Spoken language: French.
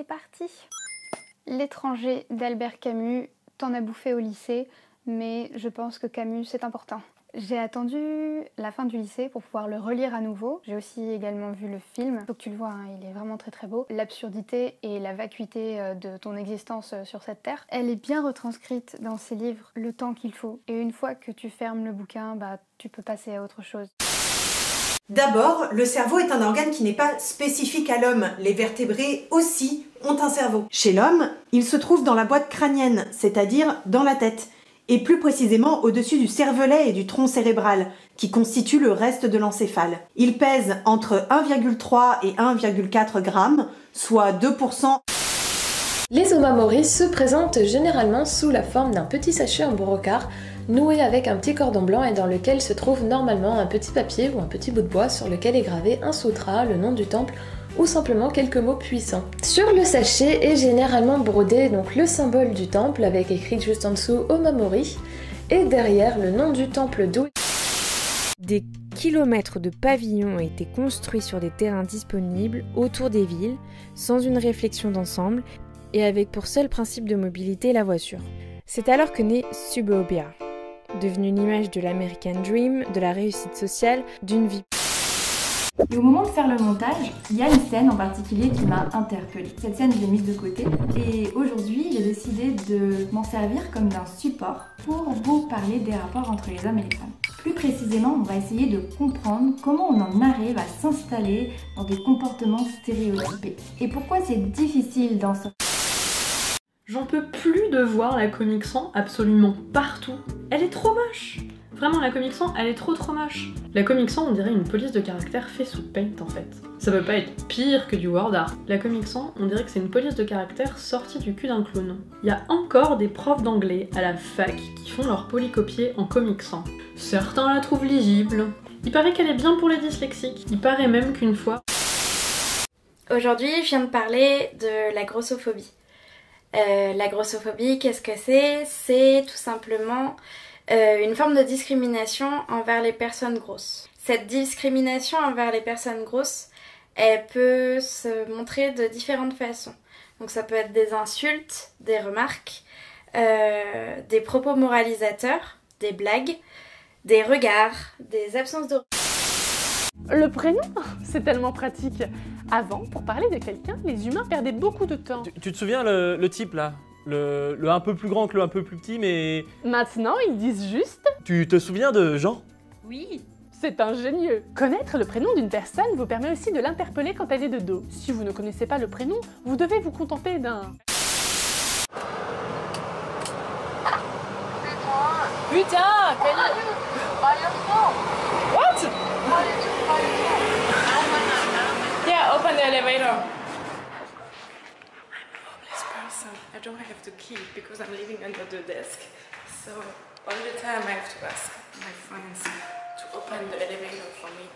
c'est parti. L'étranger d'Albert Camus, t'en as bouffé au lycée, mais je pense que Camus c'est important. J'ai attendu la fin du lycée pour pouvoir le relire à nouveau. J'ai aussi également vu le film. Faut que tu le vois, hein, il est vraiment très très beau. L'absurdité et la vacuité de ton existence sur cette terre, elle est bien retranscrite dans ces livres, le temps qu'il faut. Et une fois que tu fermes le bouquin, bah tu peux passer à autre chose. D'abord, le cerveau est un organe qui n'est pas spécifique à l'homme. Les vertébrés aussi ont un cerveau. Chez l'homme, il se trouve dans la boîte crânienne, c'est-à-dire dans la tête, et plus précisément au-dessus du cervelet et du tronc cérébral, qui constituent le reste de l'encéphale. Il pèse entre 1,3 et 1,4 grammes, soit 2%. Les omamori se présentent généralement sous la forme d'un petit sachet en brocart, noué avec un petit cordon blanc et dans lequel se trouve normalement un petit papier ou un petit bout de bois sur lequel est gravé un sutra, le nom du temple ou simplement quelques mots puissants. Sur le sachet est généralement brodé donc le symbole du temple avec écrit juste en dessous Omamori et derrière le nom du temple d'où. Des kilomètres de pavillons ont été construits sur des terrains disponibles autour des villes, sans une réflexion d'ensemble et avec pour seul principe de mobilité la voiture. C'est alors que naît Suburbia, devenue une image de l'American Dream, de la réussite sociale, d'une vie. Et au moment de faire le montage, il y a une scène en particulier qui m'a interpellée. Cette scène, je l'ai mise de côté et aujourd'hui, j'ai décidé de m'en servir comme d'un support pour vous parler des rapports entre les hommes et les femmes. Plus précisément, on va essayer de comprendre comment on en arrive à s'installer dans des comportements stéréotypés et pourquoi c'est difficile d'en sortir. J'en peux plus de voir la Comic Sans absolument partout. Elle est trop moche. Vraiment, la Comic Sans, elle est trop moche. La Comic Sans, on dirait une police de caractère fait sous Paint en fait. Ça peut pas être pire que du word art. La Comic Sans, on dirait que c'est une police de caractère sortie du cul d'un clown. Il y a encore des profs d'anglais à la fac qui font leur polycopier en Comic Sans. Certains la trouvent lisible. Il paraît qu'elle est bien pour les dyslexiques. Il paraît même qu'une fois... Aujourd'hui, je viens de parler de la grossophobie. La grossophobie, qu'est-ce que c'est? C'est tout simplement une forme de discrimination envers les personnes grosses. Cette discrimination envers les personnes grosses, elle peut se montrer de différentes façons. Donc ça peut être des insultes, des remarques, des propos moralisateurs, des blagues, des regards, des absences de... Le prénom, c'est tellement pratique. Avant, pour parler de quelqu'un, les humains perdaient beaucoup de temps. Tu te souviens le type là, le un peu plus grand que le un peu plus petit, mais... Maintenant, ils disent juste... Tu te souviens de Jean? Oui. C'est ingénieux. Connaître le prénom d'une personne vous permet aussi de l'interpeller quand elle est de dos. Si vous ne connaissez pas le prénom, vous devez vous contenter d'un... Putain, What? Yeah, open the elevator. I'm a homeless person. I don't have the key because I'm living under the desk. So all the time I have to ask my friends to open the elevator for me.